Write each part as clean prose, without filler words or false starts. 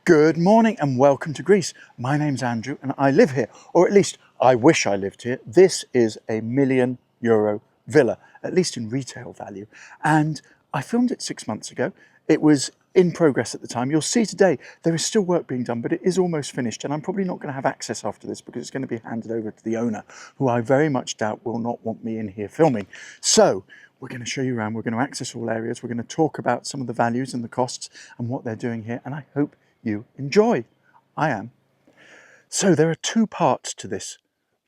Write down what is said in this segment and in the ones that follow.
Good morning and welcome to Greece. My name's Andrew and I live here, or at least I wish I lived here. This is a €1,000,000 villa, at least in retail value. And I filmed it 6 months ago. It was in progress at the time. You'll see today there is still work being done, but it is almost finished. And I'm probably not going to have access after this because it's going to be handed over to the owner, who I very much doubt will not want me in here filming. So we're going to show you around. We're going to access all areas. We're going to talk about some of the values and the costs and what they're doing here. And I hope you enjoy. I am. So there are two parts to this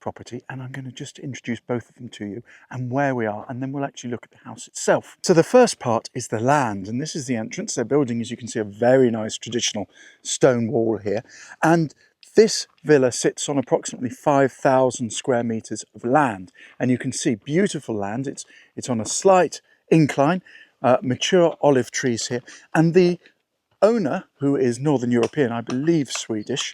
property and I'm going to just introduce both of them to you and where we are, and then we'll actually look at the house itself. So the first part is the land, and this is the entrance. They're building, as you can see, a very nice traditional stone wall here, and this villa sits on approximately 5,000 square meters of land, and you can see beautiful land. It's on a slight incline, mature olive trees here, and the owner, who is Northern European, I believe Swedish,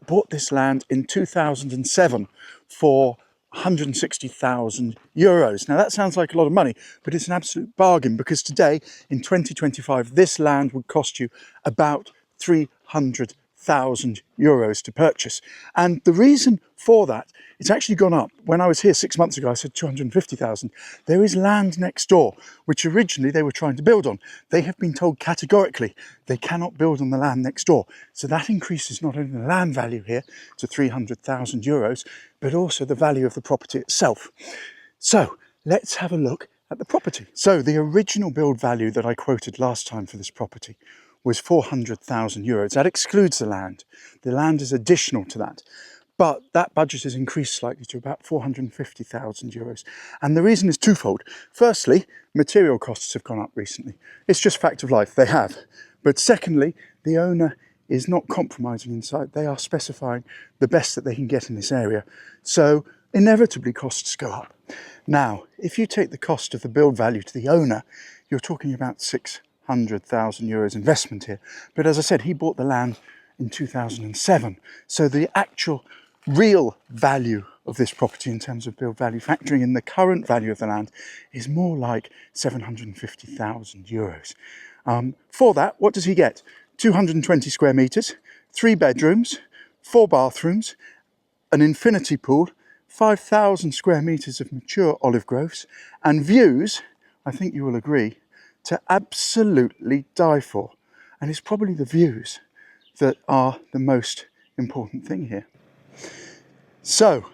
bought this land in 2007 for €160,000. Now that sounds like a lot of money, but it's an absolute bargain, because today in 2025 this land would cost you about €300,000 to purchase. And the reason for that, it's actually gone up. When I was here 6 months ago, I said 250,000. There is land next door, which originally they were trying to build on. They have been told categorically they cannot build on the land next door. So that increases not only the land value here to €300,000, but also the value of the property itself. So let's have a look at the property. So the original build value that I quoted last time for this property was €400,000. That excludes the land. The land is additional to that. But that budget has increased slightly to about €450,000. And the reason is twofold. Firstly, material costs have gone up recently. It's just fact of life, they have. But secondly, the owner is not compromising inside. They are specifying the best that they can get in this area. So inevitably costs go up. Now, if you take the cost of the build value to the owner, you're talking about €600,000 investment here. But as I said, he bought the land in 2007. So the actual real value of this property in terms of build value, factoring in the current value of the land, is more like €750,000. For that, what does he get? 220 square meters, 3 bedrooms, 4 bathrooms, an infinity pool, 5,000 square meters of mature olive groves, and views, I think you will agree, to absolutely die for. And it's probably the views that are the most important thing here. So,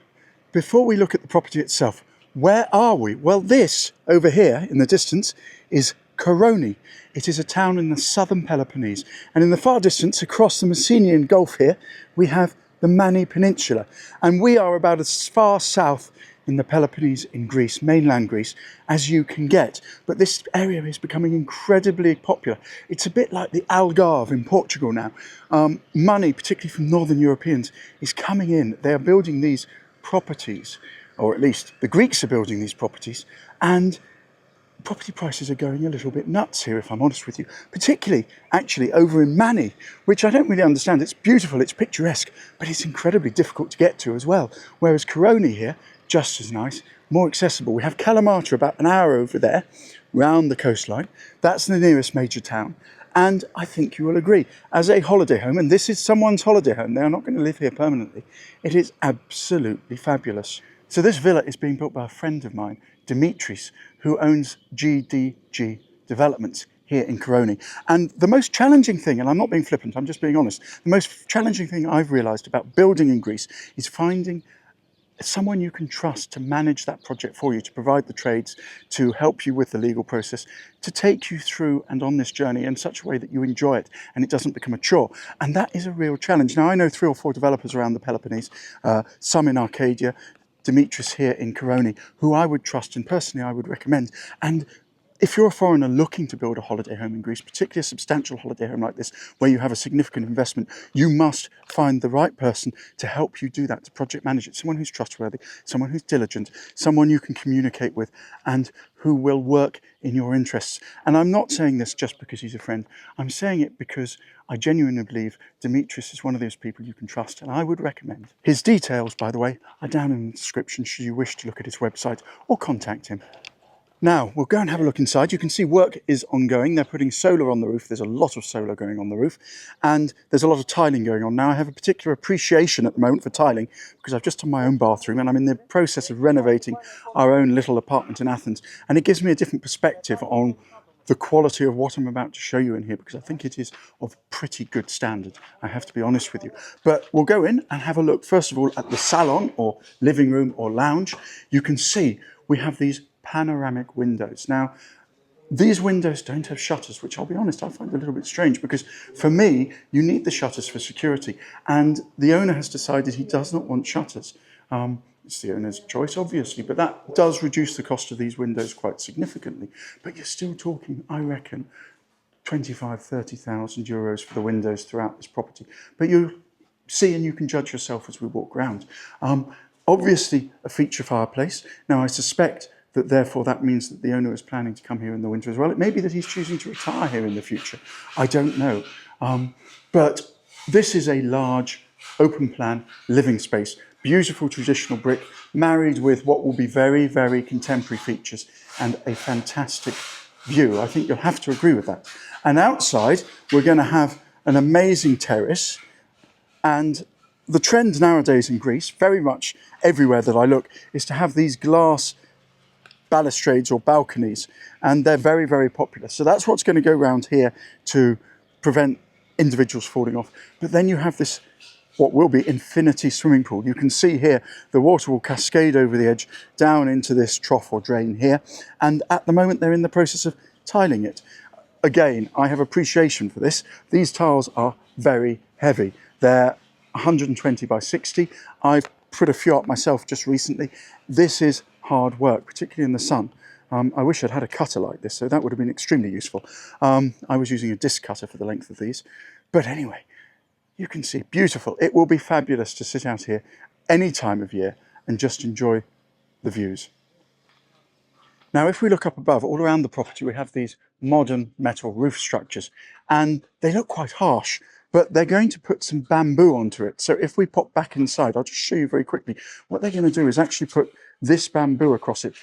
before we look at the property itself, where are we? Well, this over here in the distance is Koroni. It is a town in the Southern Peloponnese. And in the far distance, across the Messenian Gulf here, we have the Mani Peninsula. And we are about as far south in the Peloponnese in Greece, mainland Greece, as you can get. But this area is becoming incredibly popular. It's a bit like the Algarve in Portugal now. Money, particularly from Northern Europeans, is coming in. They are building these properties, or at least the Greeks are building these properties, and property prices are going a little bit nuts here, if I'm honest with you, particularly actually over in Mani, which I don't really understand. It's beautiful, it's picturesque, but it's incredibly difficult to get to as well. Whereas Koroni here, just as nice, more accessible. We have Kalamata about an hour over there, round the coastline. That's the nearest major town. And I think you will agree, as a holiday home, and this is someone's holiday home, they are not going to live here permanently, it is absolutely fabulous. So this villa is being built by a friend of mine, Dimitris, who owns GDG Developments here in Koroni. And the most challenging thing, and I'm not being flippant, I'm just being honest, the most challenging thing I've realised about building in Greece is finding someone you can trust to manage that project for you, to provide the trades, to help you with the legal process, to take you through and on this journey in such a way that you enjoy it and it doesn't become a chore. And that is a real challenge. Now, I know 3 or 4 developers around the Peloponnese, some in Arcadia, Dimitris here in Koroni, who I would trust and personally I would recommend. And if you're a foreigner looking to build a holiday home in Greece, particularly a substantial holiday home like this, where you have a significant investment, you must find the right person to help you do that, to project manage it. Someone who's trustworthy, someone who's diligent, someone you can communicate with, and who will work in your interests. And I'm not saying this just because he's a friend. I'm saying it because I genuinely believe Dimitris is one of those people you can trust, and I would recommend. His details, by the way, are down in the description should you wish to look at his website or contact him. Now, we'll go and have a look inside. You can see work is ongoing. They're putting solar on the roof. There's a lot of solar going on the roof, and there's a lot of tiling going on. Now, I have a particular appreciation at the moment for tiling because I've just done my own bathroom and I'm in the process of renovating our own little apartment in Athens. And it gives me a different perspective on the quality of what I'm about to show you in here, because I think it is of pretty good standard, I have to be honest with you. But we'll go in and have a look, first of all, at the salon or living room or lounge. You can see we have these panoramic windows. Now, these windows don't have shutters, which I'll be honest, I find a little bit strange, because for me, you need the shutters for security. And the owner has decided he does not want shutters. It's the owner's choice, obviously, but that does reduce the cost of these windows quite significantly. But you're still talking, I reckon, 25, 30,000 euros for the windows throughout this property. But you see and you can judge yourself as we walk around. Obviously, a feature fireplace. Now, I suspect that therefore that means that the owner is planning to come here in the winter as well. It may be that he's choosing to retire here in the future. I don't know. But this is a large, open plan living space. Beautiful traditional brick, married with what will be very, very contemporary features and a fantastic view. I think you'll have to agree with that. And outside, we're going to have an amazing terrace. And the trend nowadays in Greece, very much everywhere that I look, is to have these glass balustrades or balconies. And they're very, very popular. So that's what's going to go around here to prevent individuals falling off. But then you have this, what will be infinity swimming pool. You can see here the water will cascade over the edge down into this trough or drain here. And at the moment they're in the process of tiling it. Again, I have appreciation for this. These tiles are very heavy. They're 120 by 60. I've put a few up myself just recently. This is hard work, particularly in the sun. I wish I'd had a cutter like this, so that would have been extremely useful. I was using a disc cutter for the length of these. But anyway, you can see, beautiful. It will be fabulous to sit out here any time of year and just enjoy the views. Now, if we look up above, all around the property, we have these modern metal roof structures, and they look quite harsh, but they're going to put some bamboo onto it. So if we pop back inside, I'll just show you very quickly. What they're going to do is actually put this bamboo across it.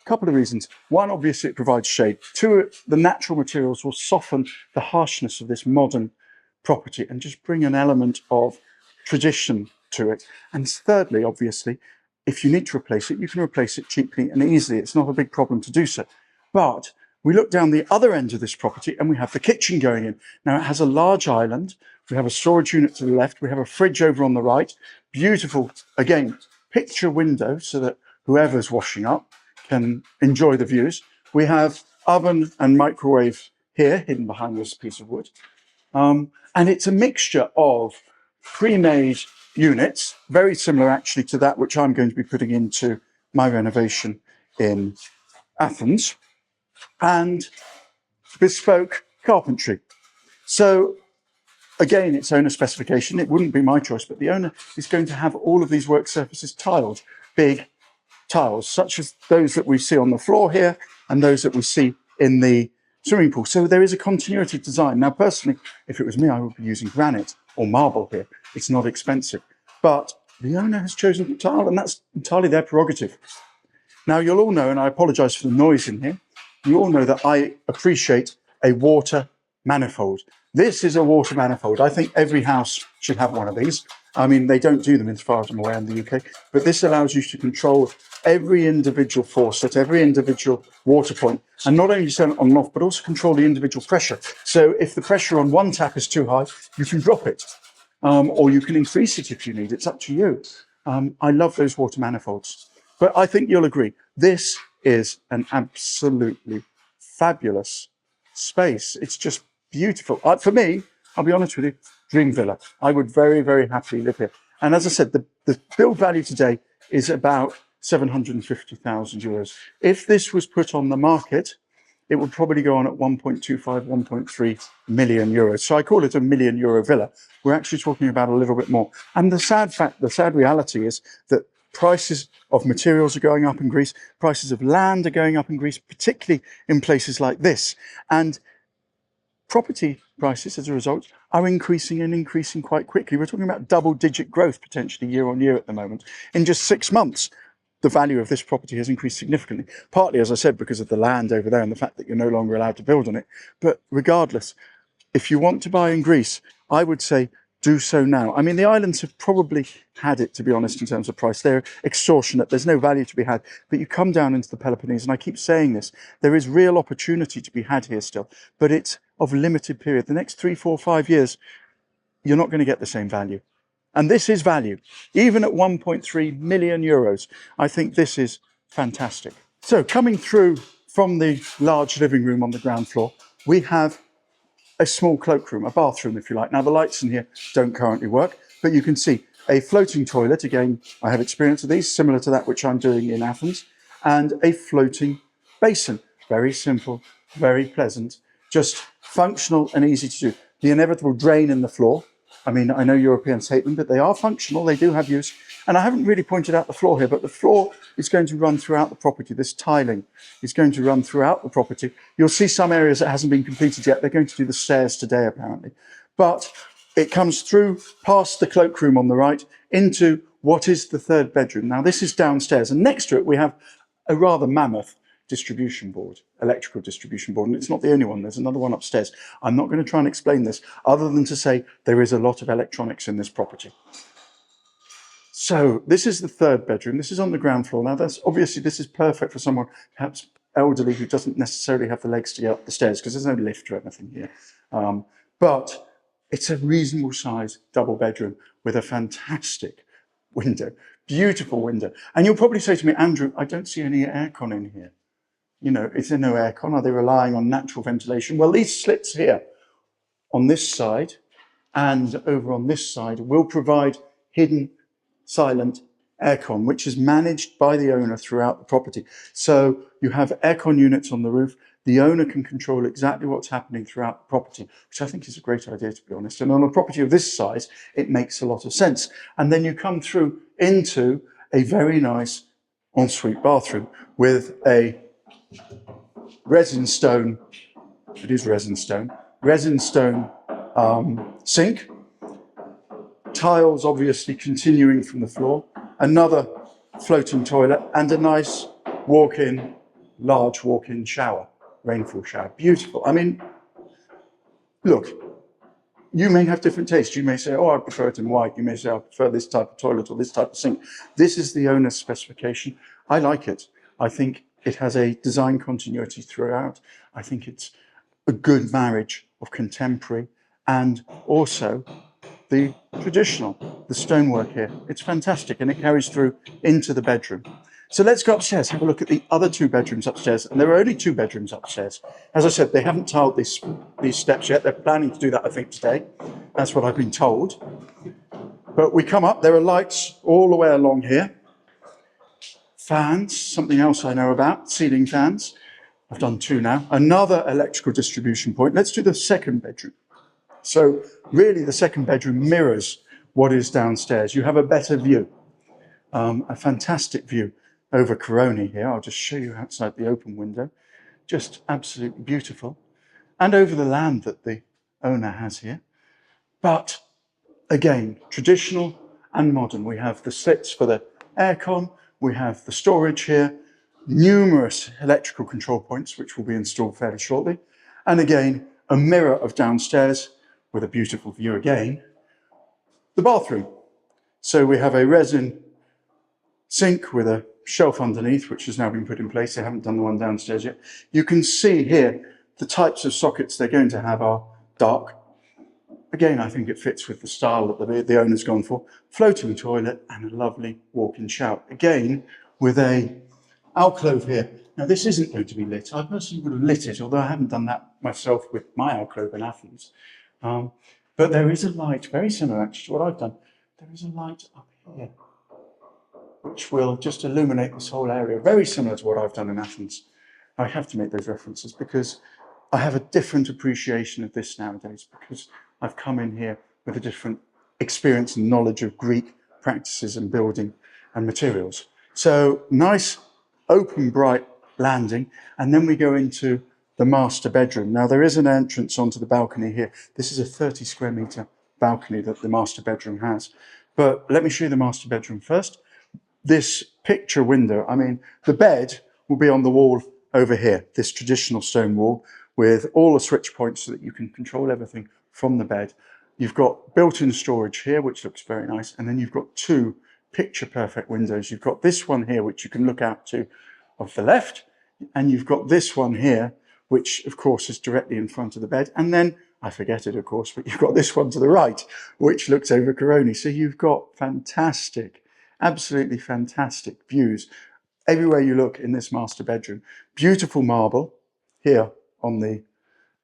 A couple of reasons. One, obviously, it provides shade. Two, the natural materials will soften the harshness of this modern property and just bring an element of tradition to it. And thirdly, obviously, if you need to replace it, you can replace it cheaply and easily. It's not a big problem to do so. But we look down the other end of this property and we have the kitchen going in. Now, it has a large island. We have a storage unit to the left. We have a fridge over on the right. Beautiful, again, picture window so that whoever's washing up can enjoy the views. We have oven and microwave here hidden behind this piece of wood. And it's a mixture of pre-made units, very similar actually to that which I'm going to be putting into my renovation in Athens, and bespoke carpentry. So again, it's owner specification. It wouldn't be my choice, but the owner is going to have all of these work surfaces tiled, big tiles, such as those that we see on the floor here and those that we see in the swimming pool. So there is a continuity of design. Now, personally, if it was me, I would be using granite or marble here. It's not expensive. But the owner has chosen tile, and that's entirely their prerogative. Now, you'll all know, and I apologise for the noise in here, you all know that I appreciate a water manifold. This is a water manifold. I think every house should have one of these. I mean, they don't do them as far as I'm aware in the UK, but this allows you to control every individual faucet, every individual water point, and not only turn it on and off, but also control the individual pressure. So if the pressure on one tap is too high, you can drop it, or you can increase it if you need. It's up to you. I love those water manifolds. But I think you'll agree, this is an absolutely fabulous space. It's just beautiful. For me, I'll be honest with you, dream villa. I would very, very happily live here. And as I said, the build value today is about 750,000 euros. If this was put on the market, it would probably go on at 1.25, 1.3 million euros. So I call it a €1 million villa. We're actually talking about a little bit more. And the sad reality is that prices of materials are going up in Greece. Prices of land are going up in Greece, particularly in places like this. And property prices, as a result, are increasing and increasing quite quickly. We're talking about double-digit growth, potentially, year on year at the moment. In just 6 months, the value of this property has increased significantly. Partly, as I said, because of the land over there and the fact that you're no longer allowed to build on it. But regardless, if you want to buy in Greece, I would say do so now. I mean, the islands have probably had it, to be honest, in terms of price. They're extortionate. There's no value to be had. But you come down into the Peloponnese, and I keep saying this, there is real opportunity to be had here still, but it's of limited period. The next 3, 4, 5 years, you're not going to get the same value. And this is value. Even at 1.3 million euros, I think this is fantastic. So coming through from the large living room on the ground floor, we have a small cloakroom, a bathroom, if you like. Now, the lights in here don't currently work, but you can see a floating toilet. Again, I have experience of these, similar to that which I'm doing in Athens, and a floating basin. Very simple, very pleasant, just functional and easy to do. The inevitable drain in the floor. I mean, I know Europeans hate them, but they are functional. They do have use. And I haven't really pointed out the floor here, but the floor is going to run throughout the property. This tiling is going to run throughout the property. You'll see some areas that hasn't been completed yet. They're going to do the stairs today, apparently. But it comes through past the cloakroom on the right into what is the third bedroom. Now, this is downstairs. And next to it, we have a rather mammoth distribution board, electrical distribution board, and it's not the only one. There's another one upstairs. I'm not going to try and explain this other than to say there is a lot of electronics in this property. So this is the third bedroom. This is on the ground floor. Now, obviously this is perfect for someone perhaps elderly who doesn't necessarily have the legs to get up the stairs because there's no lift or anything here. But it's a reasonable size double bedroom with a fantastic window, beautiful window. And you'll probably say to me, Andrew, I don't see any aircon in here. You know, is there no aircon? Are they relying on natural ventilation? Well, these slits here on this side and over on this side will provide hidden silent aircon, which is managed by the owner throughout the property. So you have aircon units on the roof. The owner can control exactly what's happening throughout the property, which I think is a great idea, to be honest. And on a property of this size, it makes a lot of sense. And then you come through into a very nice ensuite bathroom with a resin stone sink, tiles obviously continuing from the floor, another floating toilet, and a nice large walk-in shower, rainfall shower. Beautiful. I mean, look, you may have different tastes. You may say, oh, I prefer it in white. You may say, I prefer this type of toilet or this type of sink. This is the owner's specification. I like it. I think it has a design continuity throughout. I think it's a good marriage of contemporary and also the traditional, the stonework here. It's fantastic, and it carries through into the bedroom. So let's go upstairs, have a look at the other 2 bedrooms upstairs. And there are only 2 bedrooms upstairs. As I said, they haven't tiled these steps yet. They're planning to do that, I think, today. That's what I've been told. But we come up, there are lights all the way along here. Fans, something else I know about, ceiling fans. I've done 2 now. Another electrical distribution point. Let's do the second bedroom. So really the second bedroom mirrors what is downstairs. You have a better view, a fantastic view over Koroni here. I'll just show you outside the open window. Just absolutely beautiful. And over the land that the owner has here. But again, traditional and modern. We have the slits for the aircon. We have the storage here, numerous electrical control points, which will be installed fairly shortly. And again, a mirror of downstairs with a beautiful view again. The bathroom. So we have a resin sink with a shelf underneath, which has now been put in place. They haven't done the one downstairs yet. You can see here the types of sockets they're going to have are dark. Again, I think it fits with the style that the owner's gone for. Floating toilet and a lovely walk-in shower. Again, with a alcove here. Now, this isn't going to be lit. I personally would have lit it, although I haven't done that myself with my alcove in Athens. But there is a light, very similar actually to what I've done. There is a light up here, which will just illuminate this whole area, very similar to what I've done in Athens. I have to make those references because I have a different appreciation of this nowadays, because I've come in here with a different experience and knowledge of Greek practices and building and materials. So nice, open, bright landing, and then we go into the master bedroom. Now, there is an entrance onto the balcony here. This is a 30 square metre balcony that the master bedroom has. But let me show you the master bedroom first. This picture window. I mean, the bed will be on the wall over here, this traditional stone wall with all the switch points so that you can control everything from the bed. You've got built-in storage here, which looks very nice. And then you've got two picture perfect windows. You've got this one here, which you can look out to of the left. And you've got this one here, which of course is directly in front of the bed. And then, I forget it of course, but you've got this one to the right, which looks over Koroni. So you've got fantastic, absolutely fantastic views everywhere you look in this master bedroom. Beautiful marble here on the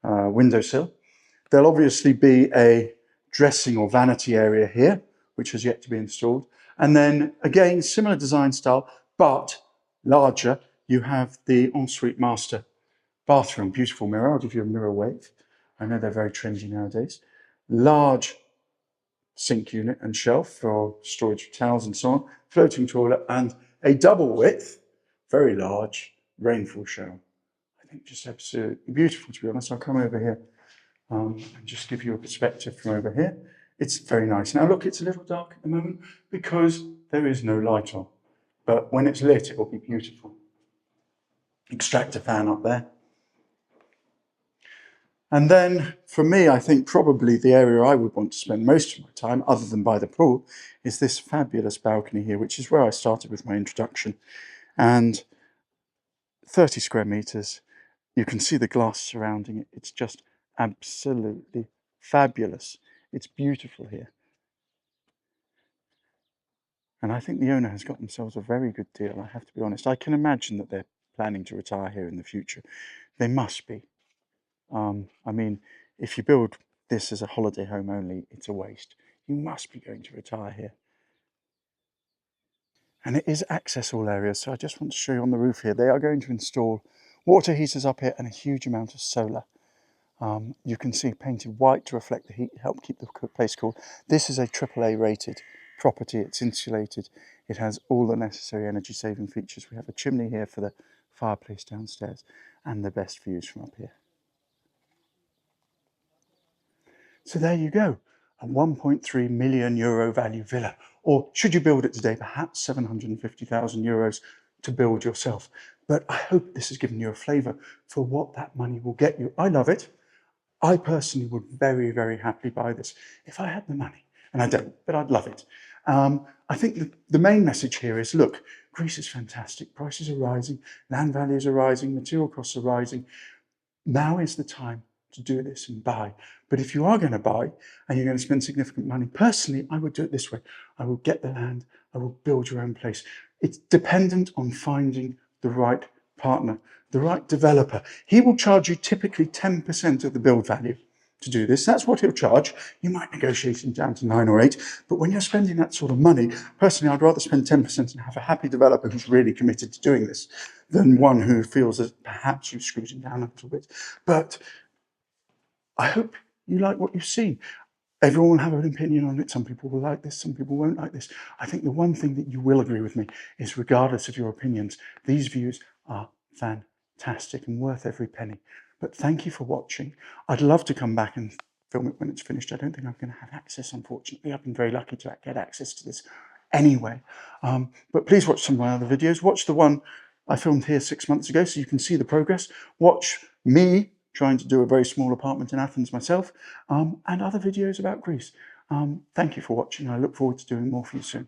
windowsill. There'll obviously be a dressing or vanity area here, which has yet to be installed. And then again, similar design style, but larger. You have the ensuite master bathroom, beautiful mirror. I'll give you a mirror wave. I know they're very trendy nowadays. Large sink unit and shelf for storage of towels and so on. Floating toilet and a double width, very large rainfall shower. I think just absolutely beautiful, to be honest. I'll come over here and just give you a perspective from over here. It's very nice. Now look, it's a little dark at the moment because there is no light on, but when it's lit, it will be beautiful. Extractor fan up there. And then for me, I think probably the area I would want to spend most of my time, other than by the pool, is this fabulous balcony here, which is where I started with my introduction. And 30 square meters, you can see the glass surrounding it. It's just absolutely fabulous. It's beautiful here. And I think the owner has got themselves a very good deal, I have to be honest. I can imagine that they're planning to retire here in the future. They must be. I mean, if you build this as a holiday home only, it's a waste. You must be going to retire here. And it is access all areas, so I just want to show you on the roof here. They are going to install water heaters up here and a huge amount of solar. You can see painted white to reflect the heat, help keep the place cool. This is a AAA rated property. It's insulated. It has all the necessary energy saving features. We have a chimney here for the fireplace downstairs and the best views from up here. So there you go, a 1.3 million euro value villa. Or should you build it today, perhaps 750,000 euros to build yourself. But I hope this has given you a flavour for what that money will get you. I love it. I personally would very, very happily buy this if I had the money. And I don't, but I'd love it. I think the main message here is, look, Greece is fantastic. Prices are rising, land values are rising, material costs are rising. Now is the time to do this and buy. But if you are going to buy and you're going to spend significant money, personally, I would do it this way. I will get the land, I will build your own place. It's dependent on finding the right partner, the right developer. He will charge you typically 10% of the build value to do this. That's what he'll charge. You might negotiate him down to 9 or 8, but when you're spending that sort of money, personally, I'd rather spend 10% and have a happy developer who's really committed to doing this than one who feels that perhaps you've screwed him down a little bit. But I hope you like what you've seen. Everyone will have an opinion on it. Some people will like this, some people won't like this. I think the one thing that you will agree with me is, regardless of your opinions, these views are fantastic and worth every penny. But thank you for watching. I'd love to come back and film it when it's finished. I don't think I'm going to have access, unfortunately. I've been very lucky to get access to this anyway. But please watch some of my other videos. Watch the one I filmed here 6 months ago so you can see the progress. Watch me trying to do a very small apartment in Athens myself, and other videos about Greece. Thank you for watching. I look forward to doing more for you soon.